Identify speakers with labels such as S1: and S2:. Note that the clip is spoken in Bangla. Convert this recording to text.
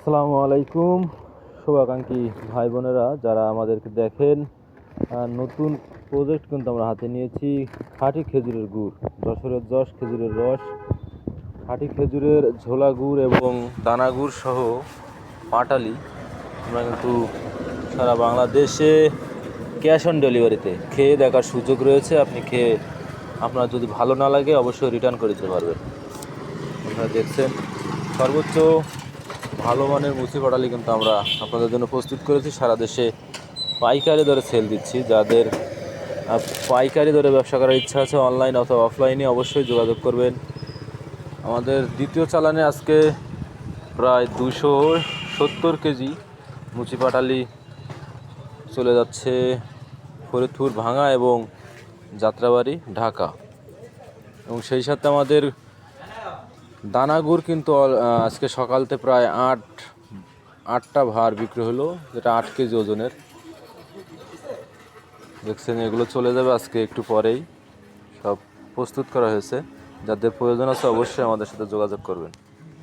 S1: আসসালামু আলাইকুম শুভাকাঙ্ক্ষী ভাই বোনেরা যারা আমাদেরকে দেখেন। নতুন প্রজেক্ট কিন্তু আমরা হাতে নিয়েছি। খাঁটি খেজুরের গুড়, যশোরের যশ খেজুরের রস, খাঁটি খেজুরের ঝোলা গুড় এবং দানা গুড় সহ পাটালি আমরা কিন্তু সারা বাংলাদেশে ক্যাশ অন ডেলিভারিতে খেয়ে দেখার সুযোগ রয়েছে। আপনি খেয়ে আপনার যদি ভালো না লাগে অবশ্যই রিটার্ন করে দিতে পারবেন। আপনারা দেখছেন সর্বোচ্চ ভালো মানের মুচি পাটালি কিন্তু আমরা আপনাদের জন্য প্রস্তুত করেছি। সারা দেশে পাইকারি দরে সেল দিচ্ছি। যাদের পাইকারি দরে ব্যবসা করার ইচ্ছা আছে অনলাইন অথবা অফলাইনে অবশ্যই যোগাযোগ করবেন। আমাদের দ্বিতীয় চালানে আজকে প্রায় 270 কেজি মুচি পাটালি চলে যাচ্ছে ফরিদপুর, ভাঙা এবং যাত্রাবাড়ি, ঢাকা। এবং সেই সাথে আমাদের দানা গুড় কিন্তু আজকে সকালতে প্রায় আটটা ভার বিক্রি হলো, যেটা 8 কেজি ওজনের। দেখছেন এগুলো চলে যাবে আজকে একটু পরেই, সব প্রস্তুত করা হয়েছে। যাদের প্রয়োজন আছে অবশ্যই আমাদের সাথে যোগাযোগ করবেন।